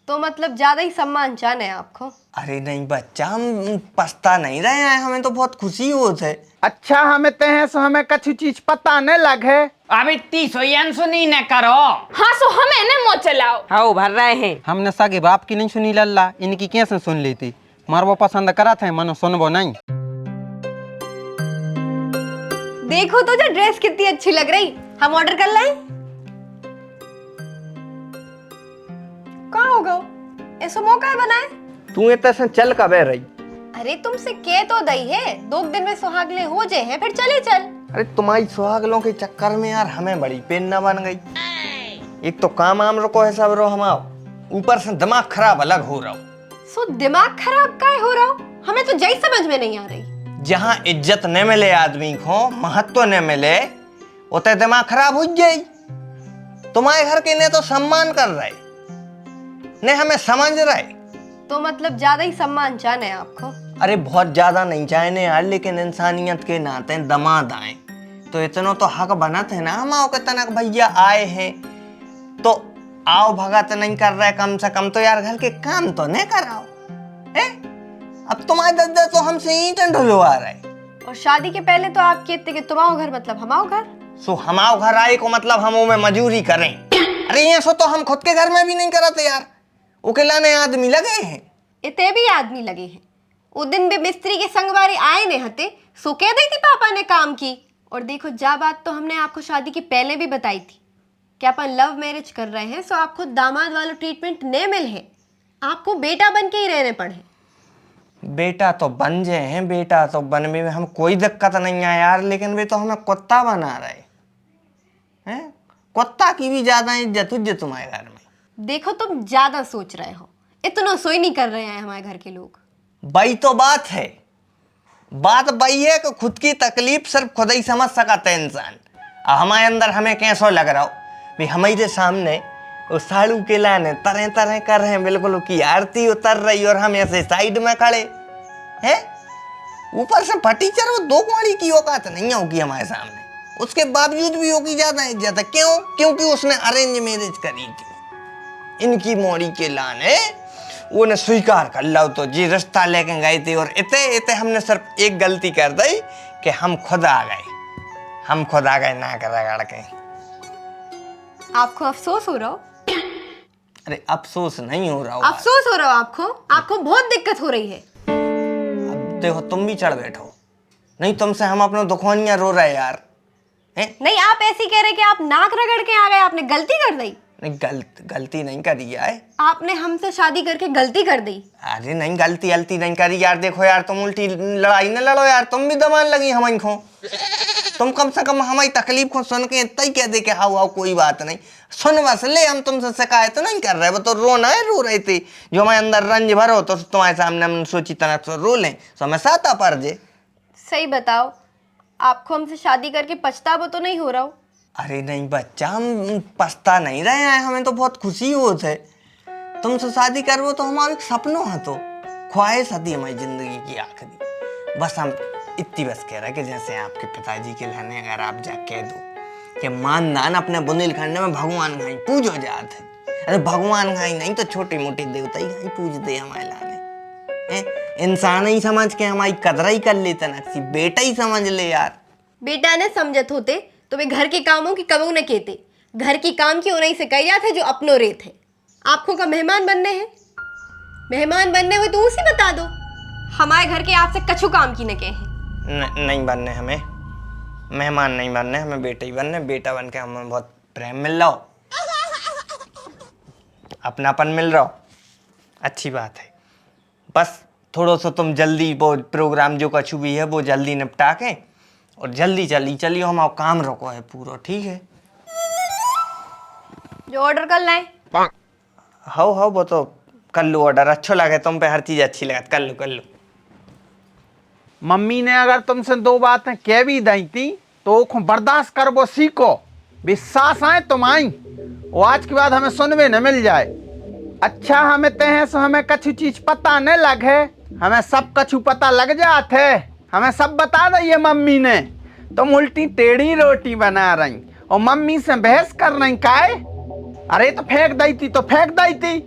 तो मतलब ज्यादा ही सम्मान चाहने हैं आपको। अरे नहीं बच्चा, हम पछता नहीं रहे हैं, हमें तो बहुत खुशी होत है। अच्छा हमें तहे सो हमें कछु चीज पता न लगे। अब इतनी सोयन सुनी न करो। हाँ सो हमें न मोह चलाओ। हाँ भर रहे हैं। हमने सगे बाप की नहीं सुनी लल्ला, इनकी कैसे सुन लेती। मारबो पसंद करा थे, मनो सुनबो नहीं। देखो तो जो ड्रेस कितनी अच्छी लग रही, हम ऑर्डर कर लाएं? कहाँ हो गए? ऐसा मौका है बनाए? तू इतना से चल कबे रही? अरे तुमसे कह तो दई है, 2 दिन में सुहागले हो जाए हैं, फिर चले चल। अरे तुम्हारी सुहागलों के चक्कर में यार हमें बड़ी पेन न बन गई। एक तो काम आम रुको है सब रो, हम ऊपर से दिमाग खराब अलग हो रहा हो। सो दिमाग खराब काहे हो रहा हो? हमें तो जई समझ में नहीं आ रही। जहाँ इज्जत न मिले आदमी को, महत्व न मिले, उतने दिमाग खराब हो जाए। तुम्हारे घर के ने तो सम्मान कर रहे, ने हमें समझ रहे। तो मतलब ज्यादा ही सम्मान चाहने हैं आपको। अरे बहुत ज्यादा नहीं चाहने यार, लेकिन इंसानियत के नाते दमाद आए तो इतना तो हक बनत है ना। हम आओ के तनक भैया आए हैं तो आओ भगत नहीं कर रहे, कम से कम तो यार घर के काम तो नहीं कराओ है। अब तुम्हारे दादा तो हमसे ईंट ढुलवा रहे। और शादी के पहले तो आप कहते कि तुम्हारा घर मतलब हमारा घर। सो हमाओ घर आए को मतलब हम में मजूरी करें? अरे ये सो तो हम खुद के घर में भी नहीं करते यार, उकेलाने आदमी लगे हैं। इतने भी आदमी लगे हैं। उस दिन भी मिस्त्री के संगवारी आए ने हते, सो कह दी थी पापा ने काम की। और देखो जा बात तो हमने आपको शादी के पहले भी बताई थी कि अपन लव मैरिज कर रहे हैं, सो आपको दामाद वाला ट्रीटमेंट नहीं मिल है, आपको बेटा बन के ही रहने पड़े। बेटा तो बन जाए हैं, बेटा तो बनने में हम कोई दिक्कत नहीं है यार, लेकिन वे तो हमें कुत्ता बना रहे हैं। कुत्ता की भी ज्यादा इज्जत उज्जत तुम्हारे घर में। देखो तुम ज्यादा सोच रहे हो, इतना सोई नहीं कर रहे हैं हमारे घर के लोग। भाई तो बात है, बात भाई है कि खुद की तकलीफ सिर्फ खुद ही समझ सकता है इंसान। हमारे अंदर हमें कैसा लग रहा हो भाई, हमारे सामने वो साड़ू के लाने तरह तरह कर रहे हैं, बिल्कुल की आरती उतर रही और हम ऐसे साइड में खड़े हैं। ऊपर से फटीचर वो 2 कौड़ी की औकात नहीं होगी हमारे सामने, उसके बावजूद भी होगी ज्यादा इज्जत। क्यों? क्योंकि उसने अरेंज मैरिज करी थी। इनकी मोड़ी के लाने उन्हें स्वीकार कर लो तो जी रिश्ता लेके गए थे। और इतने हमने सिर्फ एक गलती कर दी कि हम खुद आ गए ना कर के। आपको अफसोस हो रहा हो? अरे अफसोस नहीं हो रहा हो, अफसोस हो रहा हो आपको बहुत दिक्कत हो रही है। अब देखो तुम भी चढ़ बैठो, नहीं तुमसे हम अपना दुखवानियां रो रहे यार हैं? नहीं आप ऐसी कह रहे कि आप नाक रगड़ के आ गए, आपने गलती कर दी। नहीं गलती नहीं करी है, आपने हमसे शादी करके गलती कर दी। अरे नहीं गलती नहीं करी यार। देखो यार तुम उल्टी लड़ाई न लड़ो यार, तुम भी दबान लगी हमारी को। तुम कम से कम हमारी तकलीफ को सुन के इतना ही कह दे के हाउ कोई बात नहीं, सुन बस ले, हम तुमसे शिकायत नहीं कर रहे। वो तो रोना है, रो रहे थे जो हमारे अंदर रंज भरो तो तुम्हारे सामने हम सोची तरह से रो लें तो हमें साता पर जे। सही बताओ, आपको हमसे शादी करके पछतावा तो नहीं हो रहा हो? अरे नहीं बच्चा, हम पछता नहीं रहे हैं, हमें तो बहुत खुशी होत है। तुमसे शादी करवो तो हमारा सपनों है, तो ख्वाहिश थी हमारी जिंदगी की आखिरी। बस हम इतनी बस कह रहे कि जैसे आपके पिताजी के लाने अगर आप जा कह दो कि मानदान अपने बुंदेलखंड में भगवान घाई पूजो जाते हैं। अरे भगवान घाई नहीं तो छोटे मोटे देवता ही घाई पूजते हमारे लाने। इंसान ही समझ के हमारी कदर ही कर लेते ना, बेटा ही समझ ले यार। बेटा ने समझत होते तो वे घर के कामों की कबू न कहते, घर की काम की उन्हीं से कही जाते जो अपनो रेत है। आपको का मेहमान बनने हैं, मेहमान बनने हुए तो उसी बता दो, हमारे घर के आपसे कछु काम की न कहे। नहीं बनने, हमें मेहमान नहीं बनने, हमें बेटा ही बनने। बेटा बन के हमें बहुत प्रेम मिल रहा हो, अपनापन मिल रहा हो, अच्छी बात है। बस थोड़ा सा तुम जल्दी वो प्रोग्राम जो कछु भी है वो जल्दी निपटा के और जल्दी चलियो, हम काम रोको है पूरा, ठीक है? जो ऑर्डर कर लाए। हाँ वो तो कर लो ऑर्डर, अच्छा लगे तुम पे, हर चीज अच्छी लगे, कर लो। मम्मी ने अगर तुमसे 2 बातें कह भी दी थी तो वो बर्दाश्त कर वो सीखो, विश्वास आए तुम आई, वो आज के बाद हमें सुनवे न मिल जाए। अच्छा हमें तहे सो हमें कछु चीज पता न लगे, हमें सब कछु पता लग जाते, हमें सब बता दी मम्मी ने। तुम उल्टी टेढ़ी रोटी बना रही और मम्मी से बहस कर रही काहे? अरे तो फेंक दी थी तो फेंक दी थी,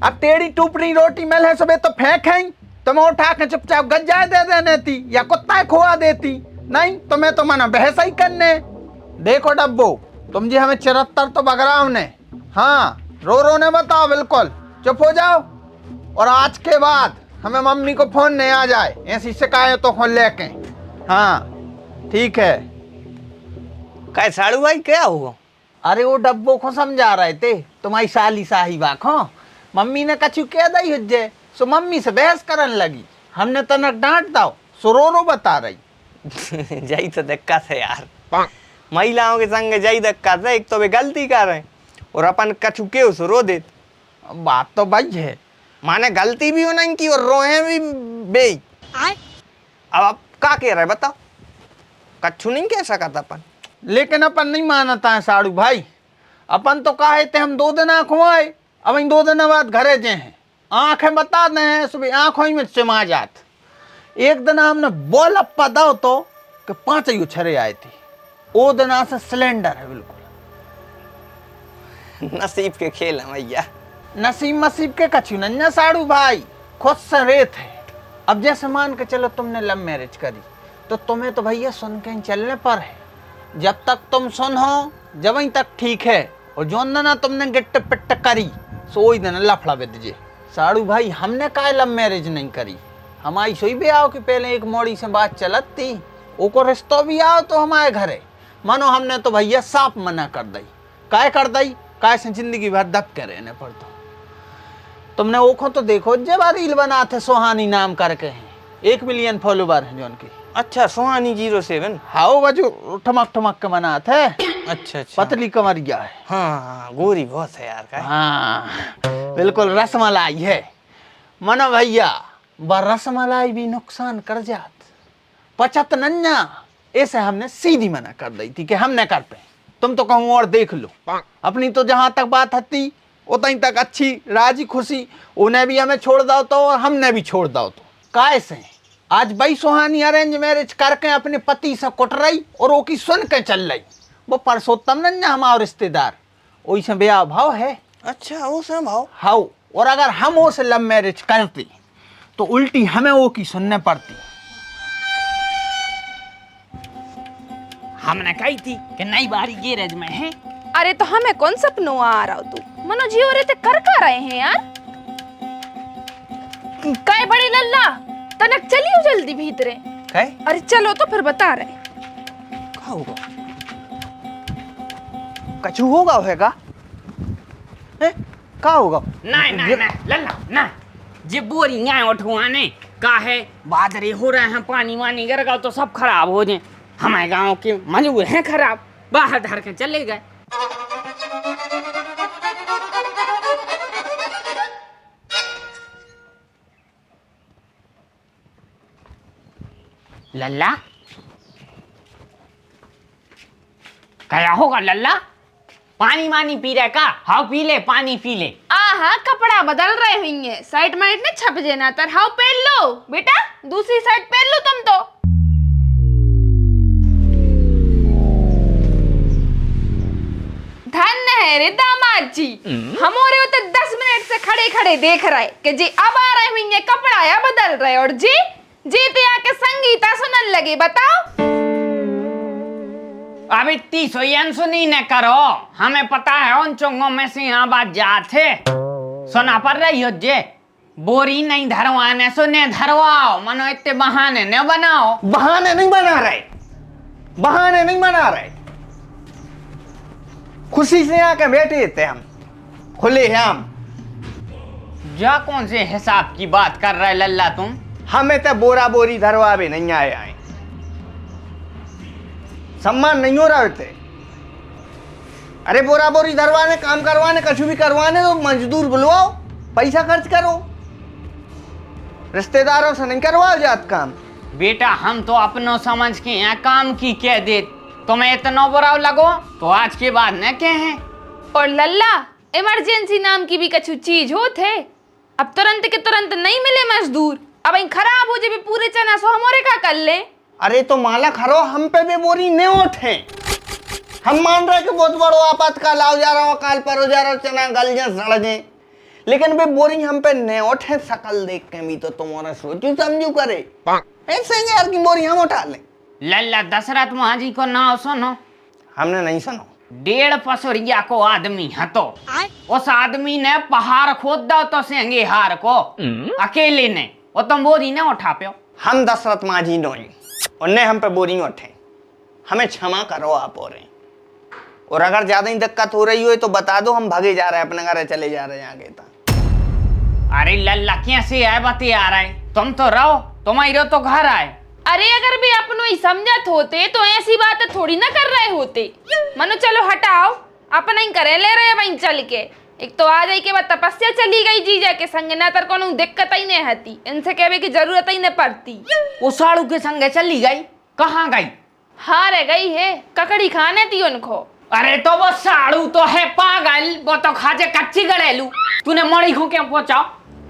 अब टेढ़ी टुपड़ी रोटी मिले सुबह तो फेंकें, तुम्हें उठा के चुपचाप गज्जाए दे देने थी या कुत्ता खुआ देती। नहीं, तुम्हें तो मना बहस ही करने। देखो डब्बू, तुम जी हमें 74 तो बगराव ने, हाँ रो रो ने बताओ, बिल्कुल चुप हो जाओ। और आज के बाद हमें मम्मी को फोन नहीं आ जाए ऐसी शिकायतों को लेके। हाँ ठीक है। काय साड़ू भाई क्या हुआ? अरे वो डब्बो को समझा रहे थे तुम्हारी साली साहिबा को, मम्मी ने कछु कह दी हुज्जे, सो मम्मी से बहस करने लगी। हमने तनक डांट दाओ, सो रो बता रही। जाई तो दिक्कत है यार, महिलाओं के संग जाई दिक्कत है। एक तो वे गलती कर रहे हैं और अपन कछु के उस रो देते। बात तो भाई है, माने गलती भी होना की और रोहे भी बे। अब आप क्या कह रहे बताओ? कछु नहीं कह सकता अपन। लेकिन अपन नहीं मानता है साड़ू भाई। अपन तो कहे थे हम 2 दिन आँखों, अब इन 2 दिन बाद घरे जे हैं, आंखें बता दे हैं सुबह आँखों ही में चिमा जात। एक दिन हमने बॉल अप्पा दो तो कि 5 ही उछरे आए थी। वो दिन से सिलेंडर है बिल्कुल। नसीब के खेल है भैया। नसीब मसीब के कछु नन्या साड़ू भाई, खुद से रेत है। अब जैसे मान के चलो तुमने लव मैरिज करी तो तुम्हें तो भैया सुन के ही चलने पर है। जब तक तुम सुन हो जब तक ठीक है, और जो ना तुमने गिट्ट पिट्ट करी सो वही दिन लफड़ा बेद जे। साड़ू भाई हमने काय लव मैरिज नहीं करी, हमारी सोई भी आओ कि पहले एक मोड़ी से बात चलत थी, ओको रिश्तो भी आओ तो हमारे घरे। मानो हमने तो भैया साफ मना कर दी। काय कर दी? काय से जिंदगी भर दब के रहने पर। तो तुमने ओखो तो देखो जब रील बनाते सुहानी नाम करके हैं, 1 मिलियन फॉलोवर हैं जो उनकी। अच्छा, सुहानी 07। हाँ बाजू ठमक ठमक के बनाते हैं। अच्छा अच्छा, पतली कमरिया है। हाँ गोरी बहुत है यार। हाँ बिल्कुल रसमलाई है। मनो भैया वह रसमलाई भी नुकसान कर जात, पचत नन्या। ऐसे हमने सीधी मना कर दी थी कि हम न कर पे। तुम तो कहूँ और देख लो, अपनी तो जहां तक बात हती उतनी तक अच्छी राजी खुशी। उन्हें भी हमें छोड़ दो तो और हमने भी छोड़ दो तो कैसे। आज भाई सुहानी अरेंज मैरिज करके अपने पति से कुट रही और वो की सुन के चल रही। वो परसोत्तम नन्या हमारा रिश्तेदार, वैसे ब्याह भाव है। अच्छा, वो सब भाव। हाँ, और अगर हम वो से लव मैरिज करते तो उल्टी हमें वो की सुनने पड़ती। हमने कही थी कि नई बारी गैरेज में है। अरे तो हमें कौन सपनों आ रहा हो तू? मनो जी हो रहे थे कर रहे हैं यार। काय बड़ी लल्ला, तनक चलियो जल्दी भीतरे। काय? अरे चलो तो फिर बता रहे। क्या होगा? कछु होगा होगा? क्या होगा? नहीं नहीं नहीं लल्ला ना, जे बोरी यहाँ उठवाने का है, बादरे हो रहे हैं, पानी वानी गिर गया तो सब खराब हो जाए। हमारे गांव के मजूर हैं खराब, बाहर धर के चले गए। लल्ला क्या होगा लल्ला? पानी मानी पी रहे का? हाँ पी ले, पानी पी ले। आहा कपड़ा बदल रहे होंगे, साइड माइड ने छप जेना तर। हाउ पहन लो बेटा, दूसरी साइड पहन लो तुम तो। धन है रे दामाद जी, हमारे होते 10 मिनट से खड़े खड़े देख रहे कि जी अब आ रहे होंगे कपड़ा या बदल रहे, और जी तो आके संगीता सुनन लगे। बताओ अब इतनी सोयन सुनी न करो, हमें पता है उन चोंगों में से यहाँ बात जाते सुना पड़ रही हो। जे बोरी नहीं धरवाने सुने धरवाओ, मनो इतने बहाने न बनाओ। बहाने नहीं बना रहे, बहाने नहीं बना रहे। खुशी से आके बैठे थे हम, खुले हम। जा कौन से हिसाब की बात कर रहे लल्ला तुम? हमें तो बोरा बोरी धरवा भी नहीं आए। सम्मान नहीं हो रहा थे। अरे बोरा बोरी धरवाने, काम करवाने, कुछ भी करवाने तो मजदूर बुलवाओ, पैसा खर्च करो। रिश्तेदारों से नहीं करवाओ जात काम। बेटा हम तो अपनों समझ के यहाँ काम की कह दे, तुम्हें इतना बुरा लगो तो आज के बाद न कहे। और लल्ला इमरजेंसी नाम की भी कछु चीज हो थे। अब तुरंत के तुरंत नहीं मिले मजदूर, अब इन खराब हो जाए पूरे चना सो हमोरे का कर ले। अरे तो माला खरो, हम पे भी बोरी नहीं उठे। हम मान रहे कि बहुत बड़ो आपातकाल आओ जा रहा हो, काल पर हो जा रहा हो, चना गल जाए सड़ जाए। लेकिन वे बोरी हम पे न उठे शकल देख के भी तो तुम्हारा सोचू समझू करे ऐसे यार की बोरी हम उठा ले। लल्ला दशरथ महाजी को नाम सुनो। हमने नहीं सुनो। 1.5 पसुरिया को आदमी हतो। उस आदमी ने पहाड़ खोद दो तो सेंगे हार को अकेले ने वो तुम बोरी ने उठा पियो। हम दशरथ माझी नहीं उन्हें हम पे बोरी उठे, हमें क्षमा करो आप और अगर ज्यादा ही दिक्कत हो रही हो तो बता दो, हम भागे जा रहे हैं अपने घर चले जा रहे हैं आगे तक। अरे लल्ला कैसे है बते आ रहा है, तुम तो रहो, तुम्हारी तो घर आए। अरे अगर भी अपनो ही समझत होते तो ऐसी बातें थोड़ी ना कर रहे होते। मनो चलो हटाओ, अपना ही करे ले रहे वहीं चल के। एक तो आ जाए के बाद तपस्या चली गई जीजा के संग, ना तर कोनो दिक्कत ही नहीं हती, इनसे कहवे की जरूरत ही नहीं पड़ती। वो साड़ू के संगे चली गई, कहाँ गई? हाँ रह गई है, ककड़ी खाने थी उनको। अरे तो वो साड़ू तो है पागल, वो तो खाजे कच्ची गड़ेलू, तूने मड़ी को क्यों पहुंचाओ?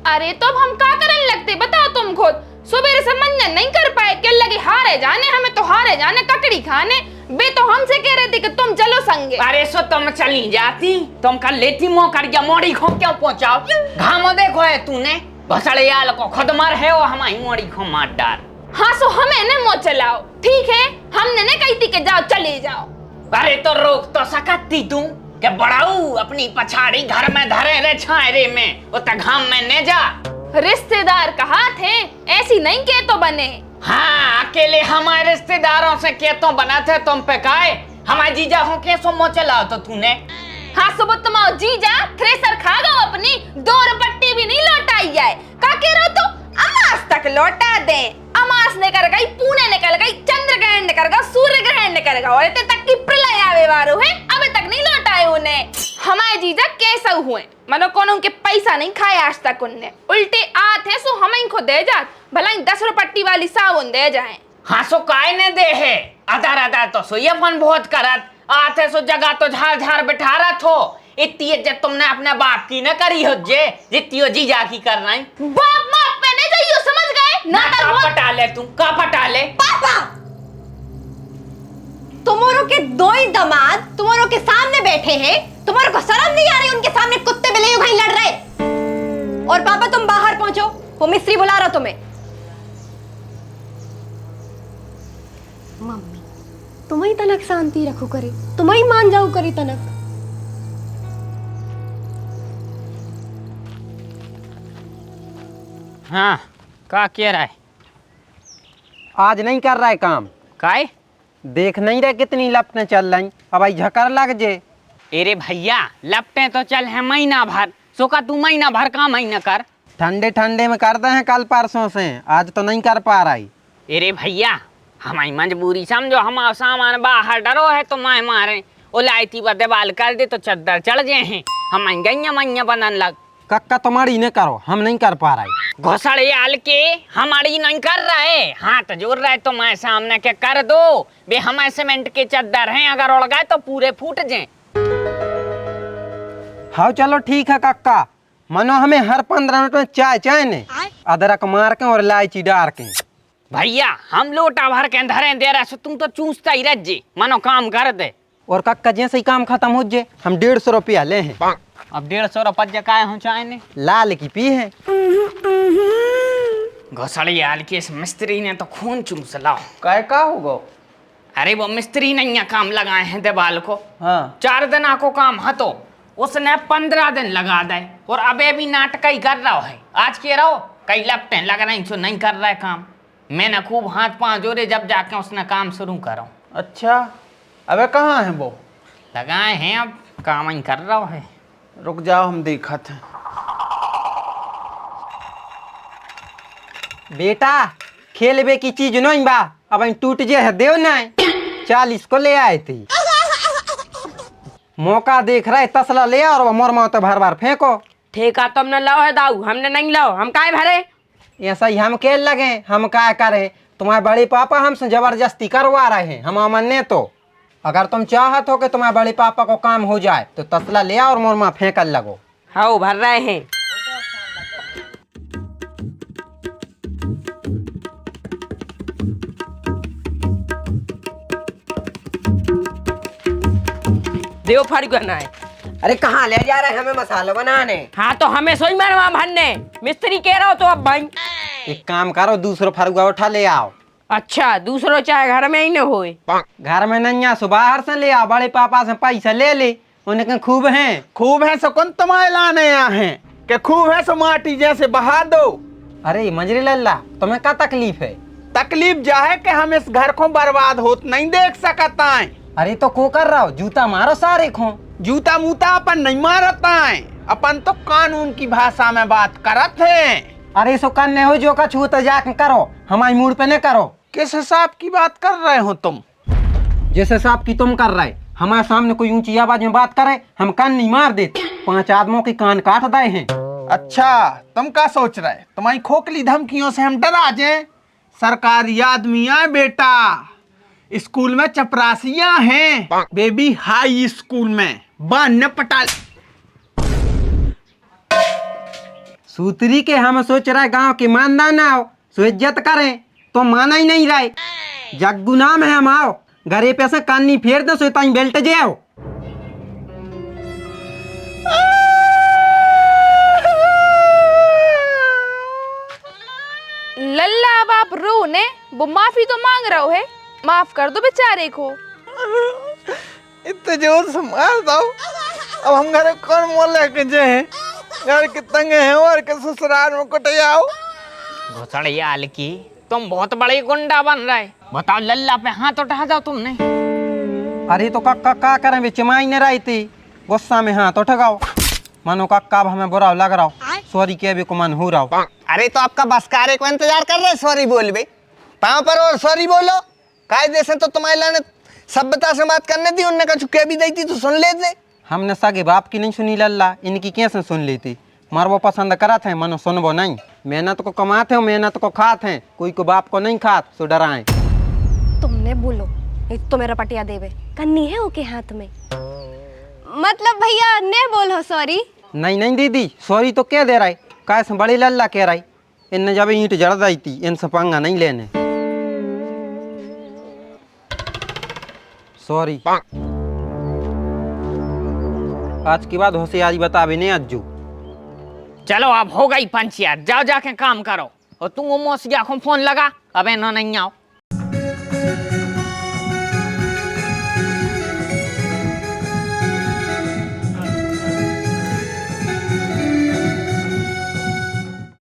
अरे तो अब हम क्या करने लगते बताओ तुम खुद। सुबह से मंजन नहीं कर पाए, क्या लगे हारे जाने, हमें तो हारे जाने ककड़ी खाने। बे तो हमसे कह रहे थे कि तुम चलो संगे। अरे सो तुम चली जाती, तुम कर लेती मौका या मोड़ी को क्यों पहुंचाओ? घामो देखो है तूने, भसड़े याल को खुद मर है वो हमारी मोड़ी को मार डाल। हाँ सो हमें न मो चलाओ, ठीक है, हमने न कही थी कि जाओ चले जाओ। अरे तो रोक तो सकती तू के बड़ाऊ अपनी पछाड़ी घर में धरे रे छायरे में, वो घाम में ने जा। रिश्तेदार कहा थे, ऐसी नहीं के तो बने। हाँ अकेले हमारे रिश्तेदारों से के तो बना थे तुम पे काए, हमारे जीजा हो के सो मो चलाओ तो तूने। हाँ सुबह तुम जीजा थ्रेसर खा गो अपनी, 2 रुपट्टी भी नहीं लौटाई जाए। का कह रहे हो तो अमास तक लौटा दे। अमास ने कर गई, पुणे निकल गई, चंद्र ग्रहण निकल गया, सूर्य ग्रहण निकल गया, और इतने तक की प्रलय आवे वारो है, अबे तक नहीं लौटाए उन्हें। हमारे जीजा कैसा हुए, मनो कौन उनके पैसा नहीं खाए आज तक उनने, उल्टे आते सो हमें खुद दे जात, भला 10 रुपट्टी वाली साबुन दे जाए। हाँ सो काय ने दे है, आधार आधार तो सो ये मन बहुत करत, आते सो जगह तो झाड़ झाड़ बिठा रहा थो। इतनी इज्जत तुमने अपने बाप की न करी हो जे जितनी हो जीजा की करना है। बाप माप पे नहीं जाइयो, समझ गए ना? का पटा ले तू, का पटा ले पापा, तुम्हारों के 2 ही दामाद तुम्हारों के सामने बैठे हैं, तुम्हारों को शर्म नहीं आ रही उनके सामने कुत्ते बिल्ली कहीं लड़ रहे? और पापा तुम बाहर पहुंचो, वो मिस्त्री बुला रहा तुम्हें। मम्मी तुम्हें तनक शांति रखो करे, तुम्हें मान जाओ करे तनक। हाँ का कह रहा है? आज नहीं कर रहा है काम, काय देख नहीं रहे कितनी लपटें चल रही, अब आई झकर लग जे। अरे भैया लपटे तो चल है महीना भर, सोका तू महीना भर काम ही न कर। ठंडे ठंडे में कर दे हैं कल परसों से, आज तो नहीं कर पा रही। अरे भैया हमारी मजबूरी समझो, हमारा सामान बाहर डरो है तो माए मारे, वो लाइटी पर दीवाल कर दे तो चद्दर चढ़ गए हैं, हम गैया मैया बनन लग। कक्का तुम्हारी न करो, हम नहीं कर पा रही। घोसड़े आल के हमारी नहीं कर रहे, हाथ जोड़ रहे तो मैं सामने के कर दो। बे हमारे सीमेंट के चद्दर हैं, अगर उड़ गए तो पूरे फूट जाए। हाँ चलो ठीक है कक्का, मनो हमें हर 15 मिनट में चाय चाय ने अदरक मार के और इलायची डाल के। भैया हम लोटा भर के धरे दे रहे, तुम तो चूसता ही रह जी, मनो काम कर दे। और कक्का जैसे ही काम खत्म हो जाए हम 150 रुपया ले हैं। अब 150 रुपये का हो चाय ने, लाल की पी है। घोसड़ी आल के इस मिस्त्री ने तो खून चूस लाओ। काय का होगा? अरे वो मिस्त्री नहीं है, काम लगाए हैं दीवाल को। हाँ 4 दिन को काम है तो उसने 15 दिन लगा दे, और अबे भी नाटक ही कर रहा है। आज कह रहा हो कई लपटे लग रही जो नहीं कर रहा है काम, मैंने खूब हाथ पांव जोड़े जब जाके उसने काम शुरू करो। अच्छा, अबे कहाँ है वो? लगाए हैं अब काम ही कर रहा है। रुक जाओ हम देखा थे। बेटा खेलबे की चीज नहीं बा, अब हम टूट जे है देव नहीं, 40 को ले आए थे। मौका देख रहे तसला ले और मोर माँ भर भर फेंको। ठेका तुमने लो है दाऊ, हमने नहीं लो, हम काय भरे? ऐसा ही हम खेल लगे, हम क्या करें? तुम्हारे बड़े पापा हमसे जबरदस्ती करवा रहे हैं, हम अमन्ने तो। अगर तुम चाहत हो कि तुम्हारे बड़े पापा को काम हो जाए तो तसला ले और मोर माँ फेंकल लगो। हाँ भर रहे हैं। देव फाड़ी करना है। अरे कहाँ ले जा रहे हैं हमें मसाला बनाने? हाँ तो हमें सोई मरवा भरने मिस्त्री कह रहा हो तो अब भाई। एक काम करो, दूसरो फरुआ उठा ले आओ। अच्छा दूसरो चाहे घर में ही न होए। घर में नहीं आ, सो बाहर से ले आओ, बड़े पापा से पैसा ले ले, उन्हें खूब है सो कौन तुम्हारे लाने यहाँ हैं कि खूब है सो माटी जैसे बहा दो। अरे मंजरी लल्ला, तुम्हें क्या तकलीफ है? तकलीफ जा है कि हम इस घर को बर्बाद होत नहीं देख सकता है। अरे तो को कर रहा हो, जूता मारो सारे खो। जूता मूता अपन नहीं मारता है, अपन तो कानून की भाषा में बात करत है। अरे सो करने हो जो का छू तो जाके करो, हमारी मूड पे न करो। किस हिसाब की बात कर रहे हो तुम? जिस हिसाब की तुम कर रहे, हमारे सामने कोई ऊंची आवाज में बात करे हम कान नहीं मार देते, 5 आदमों के कान काट दे हैं। अच्छा तुम क्या सोच रहे, तुम्हारी खोखली धमकियों से हम डरा जाए? सरकारी आदमी है बेटा, स्कूल में चपरासियां हैं, बेबी हाई स्कूल में बान्य पटाल। सूत्री के हम सोच रहे गांव के मानदान आओ, सो इज्जत करें तो माना ही नहीं रहे। जग्गू नाम है हम आओ, घरे पे से कानी फेर दो, सो ताई बेल्ट जाओ। लल्ला अब आप रो ने, वो माफी तो मांग रहा है, माफ कर दो बेचारे को। इतने जोर से मार दो, अब हम घर कौन मोल लेके जाए? घर के तंगे हैं और के ससुराल में कुटे आओ। घुसड़ियाल की, तुम बहुत बड़े गुंडा बन रहे। बताओ लल्ला पे हाथ उठा जाओ तुमने। अरे तो का करें, वे चमाई न रही थी, गुस्सा में हाथ उठगाओ। मानो काका अब हमें बुरा लग रहा हो, सॉरी के भी को मन हो रहा हो। अरे तो आपका बसकारे को इंतजार कर रहे, सॉरी बोल बे पाँव पर और सॉरी बोलो। कायदे से तो तुम्हारे लाने सभ्यता से बात करने दी, उनने कहा चुके भी दी थी तो सुन लेते। हमने सगे बाप की नहीं सुनी लल्ला, इनकी कैसे सुन लेती? मरबो पसंद करा थे, मनो सुनबो नहीं। मेहनत को कमाते हो, मेहनत को खाते हैं, कोई को बाप को नहीं खात, सो डराए। तुमने बोलो तो मेरा पटिया देवे कन्नी है ओके हाथ में, मतलब भैया ने बोलो सॉरी। नहीं दीदी, सॉरी तो क्या दे रहा है, कैसे बड़ी लल्ला कह रहा है। इनने जब ईंट जड़ दी थी, इनसे पंगा नहीं लेने। सॉरी। आज के बाद होशियारी बता भी नहीं अज्जू। चलो अब हो गई पंचायत, जाओ जाके काम करो। और तुम मौसिया को फोन लगा, अब इन्होंने नहीं आओ।